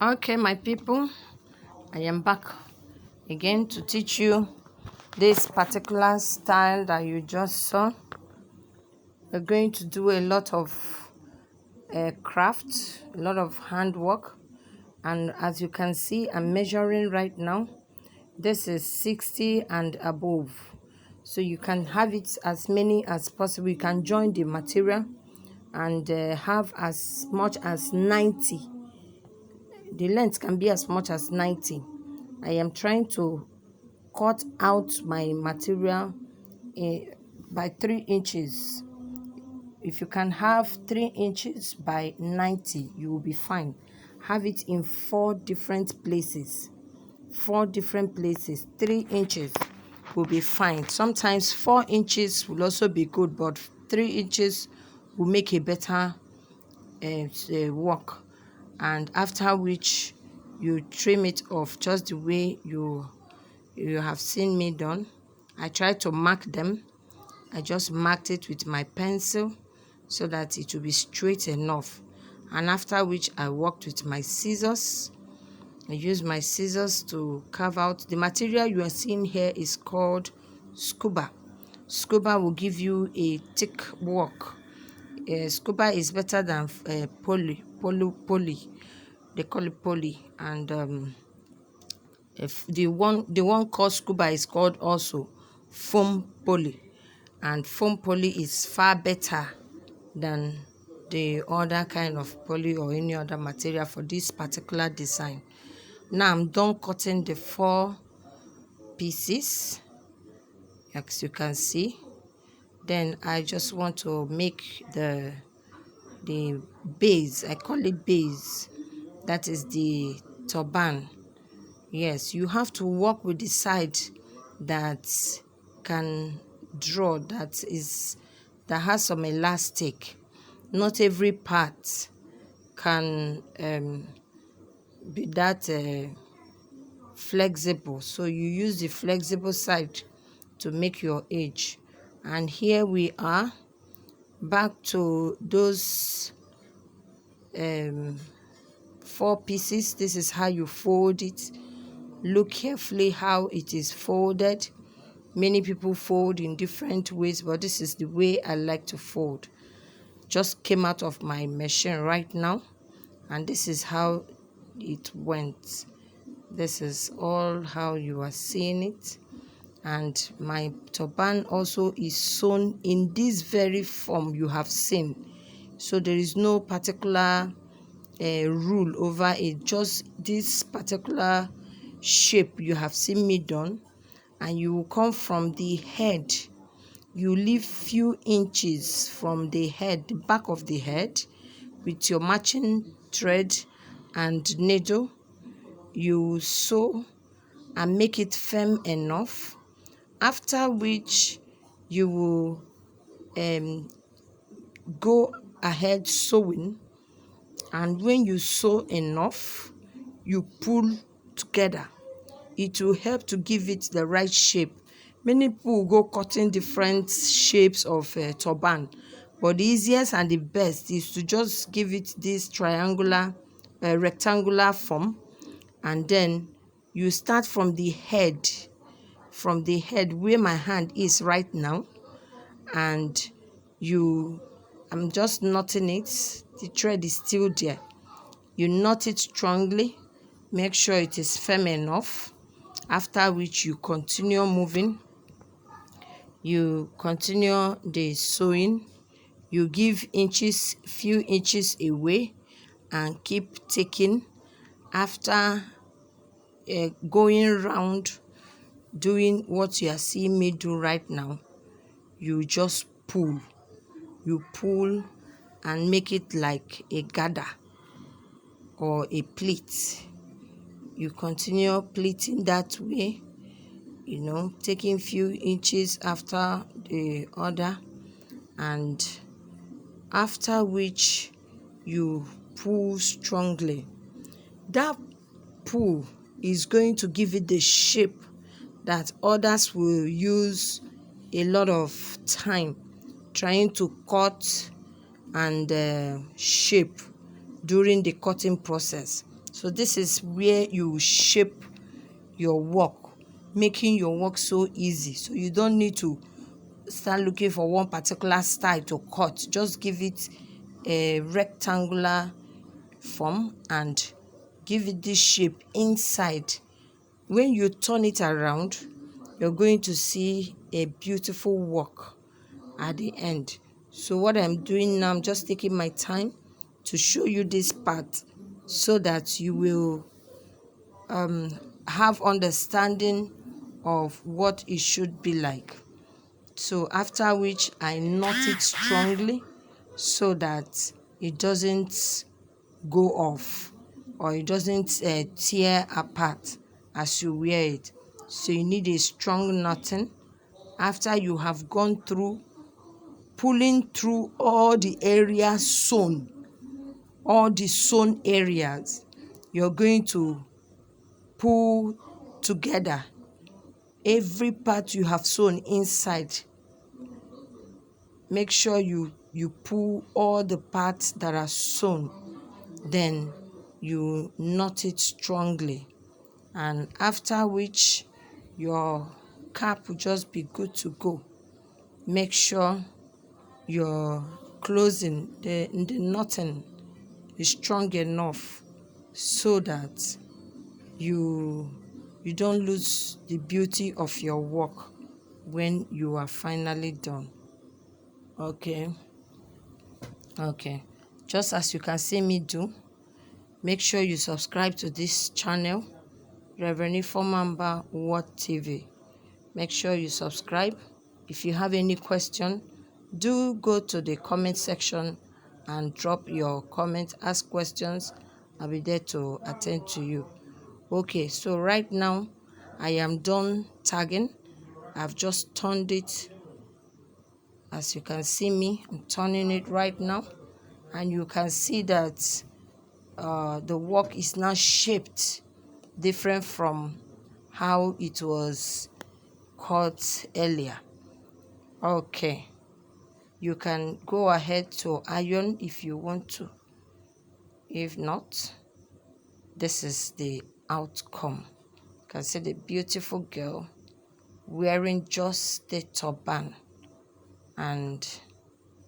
Okay, my people, I am back again to teach you this particular style that you just saw. We're going to do a lot of craft, a lot of handwork, and as you can see, I'm measuring right now. This is 60 and above, so you can have it as many as possible. You can join the material and have as much as 90. The length can be as much as 90. I am trying to cut out my material by 3 inches. If you can have 3 inches by 90, you will be fine. Have it in 4 different places. 4 different places. 3 inches will be fine. Sometimes 4 inches will also be good, but 3 inches will make a better work. And after which you trim it off just the way you have seen me done. I tried to mark them. I just marked it with my pencil so that it will be straight enough. And after which I worked with my scissors. I used my scissors to carve out. The material you are seeing here is called scuba. Scuba will give you a thick work. Scuba is better than poly. They call it poly. And if the one called scuba is called also foam poly, and foam poly is far better than the other kind of poly or any other material for this particular design. Now I'm done cutting the 4 pieces, as you can see. Then I just want to make the base. I call it base. That is the turban. Yes, you have to work with the side that can draw, that has some elastic. Not every part can be that flexible, so you use the flexible side to make your edge. And here we are back to those 4 pieces. This is how you fold it. Look carefully how it is folded. Many people fold in different ways, but this is the way I like to fold. Just came out of my machine right now, and this is how it went. This is all how you are seeing it. And my turban also is sewn in this very form you have seen, so there is no particular rule over it. Just this particular shape you have seen me done, and you will come from the head. You leave few inches from the head, the back of the head, with your matching thread and needle. You sew and make it firm enough, after which you will go ahead sewing. And when you sew enough, you pull together. It will help to give it the right shape. Many people will go cutting different shapes of turban, but the easiest and the best is to just give it this triangular, rectangular form, and then you start from the head where my hand is right now, and I'm just knotting it. The thread is still there. You knot it strongly, make sure it is firm enough, after which you continue moving. You continue the sewing. You give few inches away, and keep taking. After going around doing what you are seeing me do right now, you just pull. You pull and make it like a gather or a pleat. You continue pleating that way, taking few inches after the other, and after which you pull strongly. That pull is going to give it the shape that others will use a lot of time trying to cut and shape during the cutting process. So this is where you shape your work, making your work so easy. So you don't need to start looking for one particular style to cut. Just give it a rectangular form and give it this shape inside. When you turn it around, you're going to see a beautiful work at the end. So what I'm doing now, I'm just taking my time to show you this part so that you will have understanding of what it should be like. So after which I knot it strongly so that it doesn't go off or it doesn't tear apart as you wear it. So you need a strong knotting. After you have gone through pulling through all the areas sewn, all the sewn areas, you're going to pull together every part you have sewn inside. Make sure you pull all the parts that are sewn, then you knot it strongly, and after which your cap will just be good to go. Make sure your closing, the knotting is strong enough so that you don't lose the beauty of your work when you are finally done. Okay, just as you can see me do, make sure you subscribe to this channel, Reverend Ifomamba Word TV. Make sure you subscribe. If you have any question, do go to the comment section and drop your comment, ask questions. I'll be there to attend to you. Okay, so right now I am done tagging. I've just turned it. As you can see me, I'm turning it right now, and you can see that the work is now shaped different from how it was cut earlier. Okay, you can go ahead to iron if you want to. If not, this is the outcome. You can see the beautiful girl wearing just the turban, and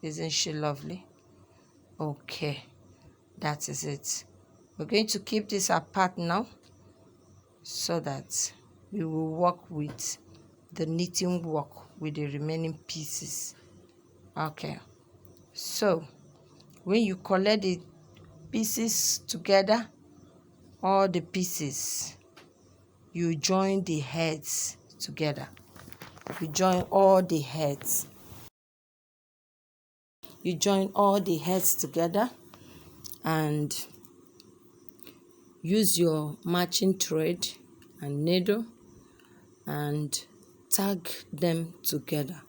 isn't she lovely? Okay, that is it. We're going to keep this apart now so that we will work with the knitting work with the remaining pieces. Okay, so when you collect the pieces together, all the pieces, you join the heads together. You join all the heads. You join all the heads together and use your matching thread and needle and tag them together,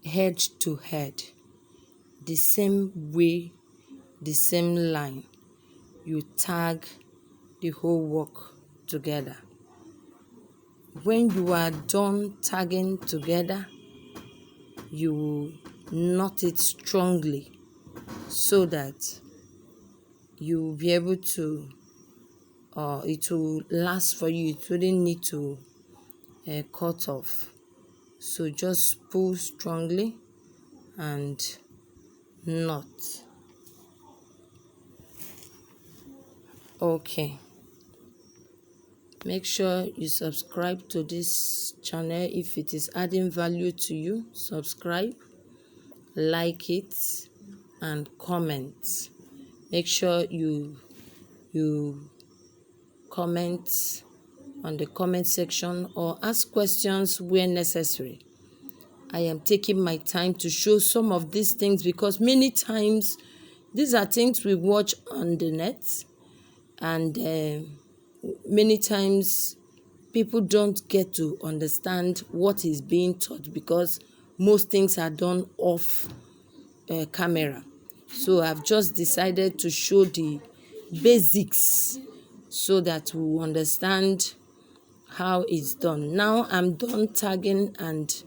head to head, the same way, the same line. You tag the whole work together. When you are done tagging together, you knot it strongly so that you will be able to it will last for you. It wouldn't need to cut off. So just pull strongly and knot. Okay, make sure you subscribe to this channel. If it is adding value to you, subscribe, like it, and comment. Make sure you comment on the comment section or ask questions where necessary. I am taking my time to show some of these things because many times these are things we watch on the net, and many times people don't get to understand what is being taught because most things are done off camera. So I've just decided to show the basics so that we understand how it's done. Now I'm done tagging and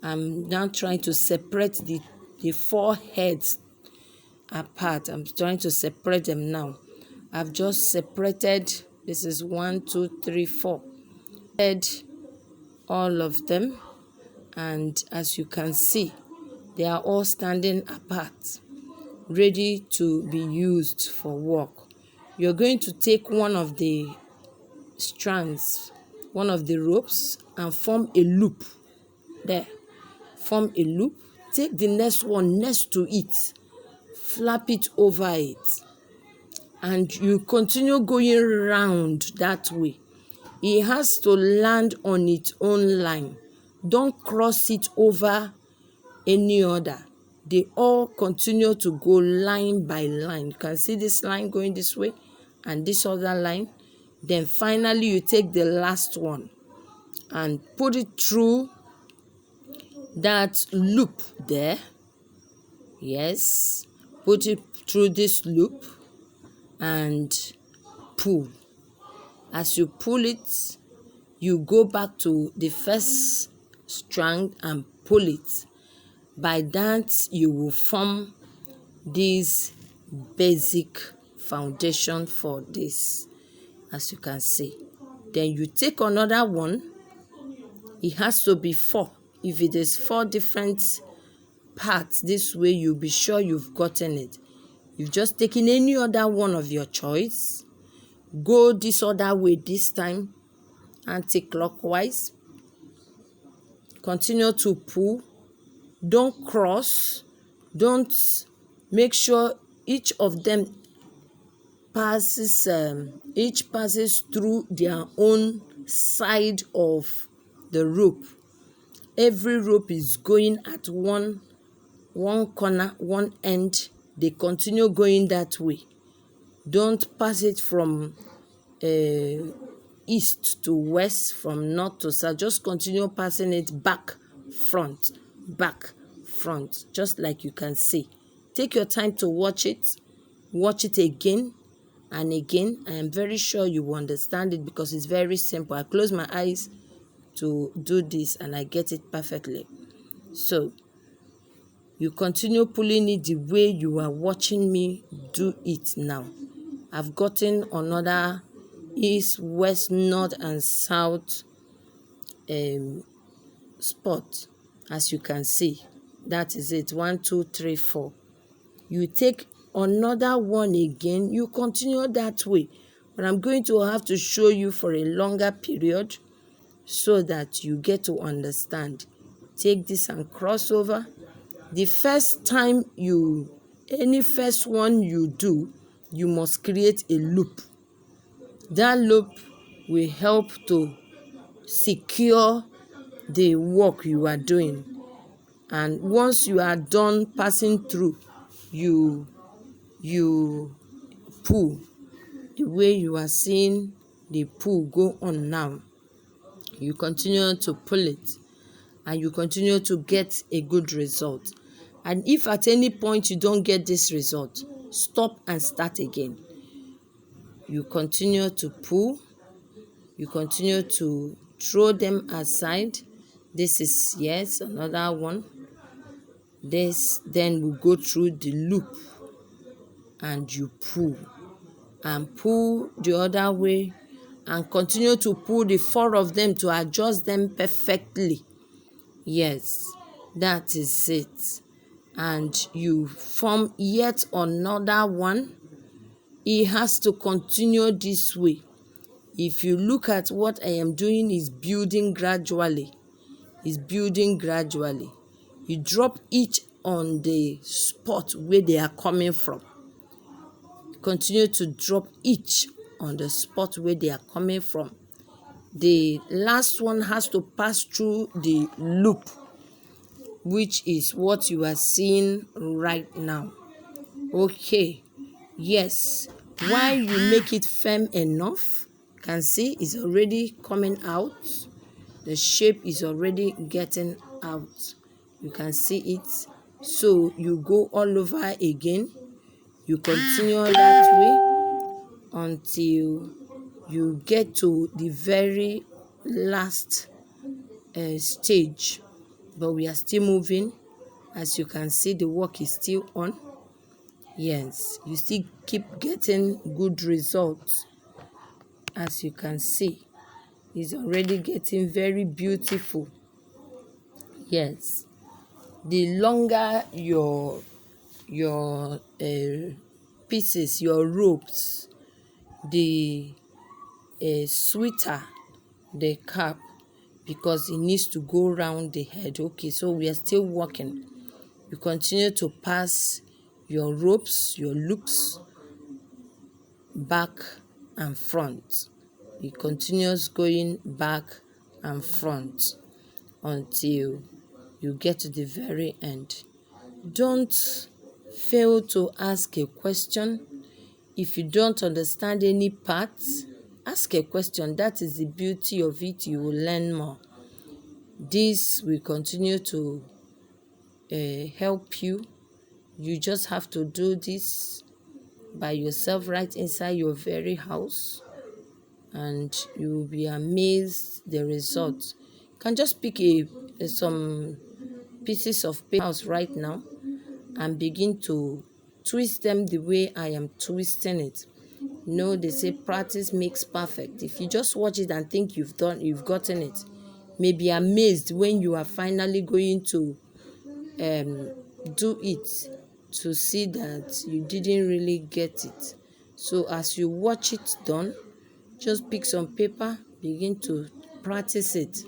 I'm now trying to separate the four heads apart. I'm trying to separate them now. I've just separated. This is 1, 2, 3, 4. All of them, and as you can see, they are all standing apart, ready to be used for work. You're going to take one of the strands, one of the ropes, and form a loop there. Form a loop. Take the next one next to it, flap it over it, and you continue going round that way. It has to land on its own line. Don't cross it over any other. They all continue to go line by line. You can see this line going this way and this other line. Then finally you take the last one and put it through that loop there. Yes, put it through this loop and pull. As you pull it, you go back to the first strand and pull it. By that, you will form this basic foundation for this, as you can see. Then you take another one. It has to be 4. If it is 4 different parts, this way you'll be sure you've gotten it. You've just taken any other one of your choice. Go this other way this time, anti-clockwise. Continue to pull. Don't cross. Don't make sure each of them passes through their own side of the rope. Every rope is going at one corner, one end. They continue going that way. Don't pass it from east to west, from north to south. Just continue passing it back, front, just like you can see. Take your time to watch it again and again. I am very sure you will understand it because it's very simple. I close my eyes to do this and I get it perfectly. So you continue pulling it the way you are watching me do it now. I've gotten another east, west, north, and south spot, as you can see. That is it. 1, 2, 3, 4. You take another one again. You continue that way. But I'm going to have to show you for a longer period so that you get to understand. Take this and cross over. The first time any first one you do, you must create a loop. That loop will help to secure the work you are doing. And once you are done passing through, you pull the way you are seeing the pull go on now. You continue to pull it and you continue to get a good result. And if at any point you don't get this result, stop and start again. You continue to pull. You continue to throw them aside. This is, yes, another one. This, then we go through the loop and you pull. And pull the other way and continue to pull the 4 of them to adjust them perfectly. Yes, that is it. And you form yet another one. It has to continue this way. If you look at what I am doing, is building gradually. You drop each on the spot where they are coming from. Continue to drop each on the spot where they are coming from. The last one has to pass through the loop, which is what you are seeing right now. Okay, yes. While you make it firm enough, you can see it's already coming out. The shape is already getting out. You can see it. So you go all over again. You continue that way until you get to the very last stage. But we are still moving. As you can see, the work is still on. Yes, you still keep getting good results. As you can see, it's already getting very beautiful. Yes, the longer your pieces, your ropes, the sweeter the cap, because it needs to go round the head. Okay, so we are still working. You continue to pass your ropes, your loops, back and front. It continues going back and front until you get to the very end. Don't fail to ask a question. If you don't understand any parts, ask a question. That is the beauty of it. You will learn more. This will continue to help you. You just have to do this by yourself right inside your very house, and you will be amazed the results. You can just pick some pieces of paper right now and begin to twist them the way I am twisting it. No, they say practice makes perfect. If you just watch it and think you've gotten it, may be amazed when you are finally going to do it, to see that you didn't really get it. So as you watch it done, just pick some paper, begin to practice it.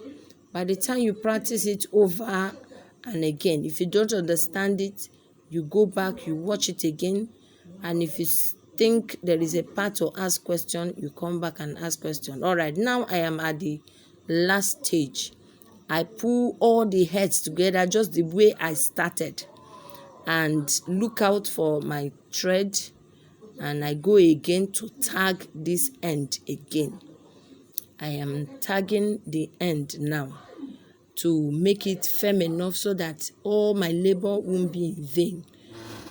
By the time you practice it over and again, if you don't understand it, you go back, you watch it again, and if you think there is a part to ask question, you come back and ask question. All right, now I am at the last stage. I pull all the heads together just the way I started, and look out for my thread, and I go again to tag this end again. I am tagging the end now to make it firm enough so that all my labor won't be in vain.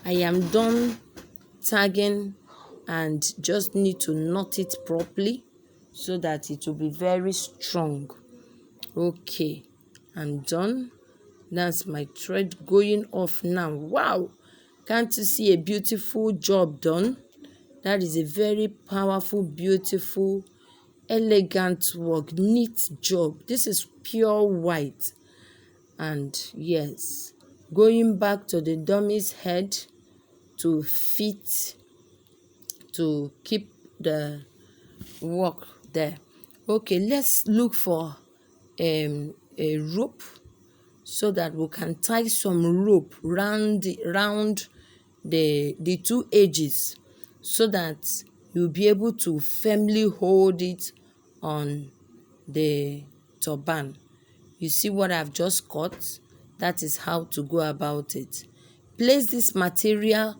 I am done tagging and just need to knot it properly so that it will be very strong. Okay, I'm done. That's my thread going off now. Wow, can't you see a beautiful job done? That is a very powerful, beautiful, elegant work, neat job. This is pure white. And yes, going back to the dummy's head to fit, to keep the work there. Okay, let's look for a rope so that we can tie some rope round the two edges, so that you'll be able to firmly hold it on the turban. You see what I've just cut? That is how to go about it. Place this material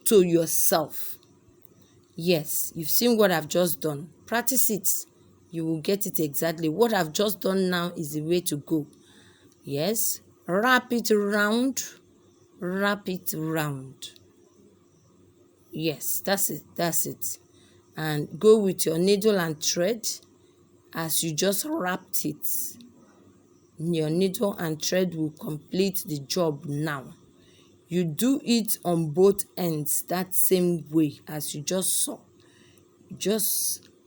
to yourself. Yes, you've seen what I've just done. Practice it. You will get it exactly. What I've just done now is the way to go. Yes, wrap it round. Wrap it round. Yes, that's it. And go with your needle and thread as you just wrapped it. Your needle and thread will complete the job now. You do it on both ends that same way as you just saw.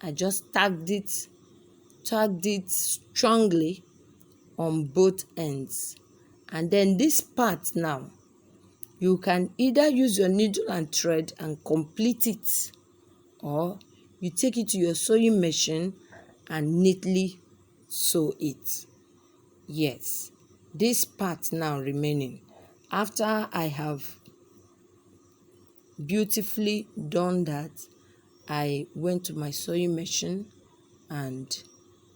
I just tagged it strongly on both ends. And then this part now, you can either use your needle and thread and complete it, or you take it to your sewing machine and neatly sew it. Yes, this part now remaining. After I have beautifully done that, I went to my sewing machine and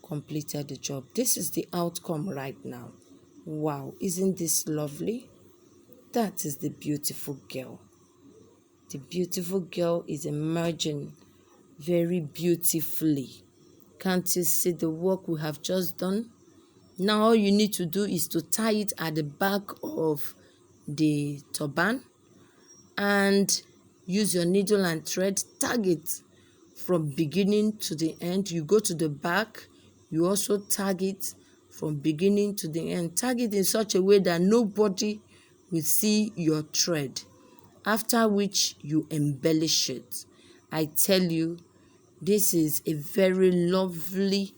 completed the job. This is the outcome right now. Wow, isn't this lovely? That is the beautiful girl. The beautiful girl is emerging very beautifully. Can't you see the work we have just done? Now all you need to do is to tie it at the back of the turban and use your needle and thread, tag it from beginning to the end. You go to the back, you also tag it from beginning to the end. Tag it in such a way that nobody will see your thread. after which you embellish it. I tell you, this is a very lovely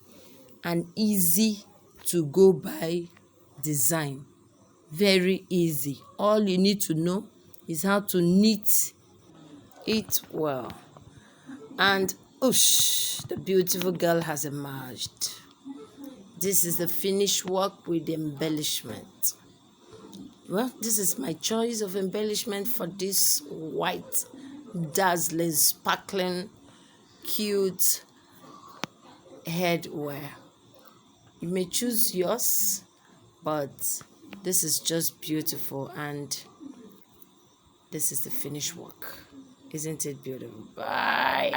and easy to go by design. Very easy. All you need to know is how to knit it well. And oosh, the beautiful girl has emerged. This is the finished work with the embellishment. Well, this is my choice of embellishment for this white, dazzling, sparkling, cute headwear. You may choose yours, but this is just beautiful, and this is the finished work. Isn't it beautiful? Bye.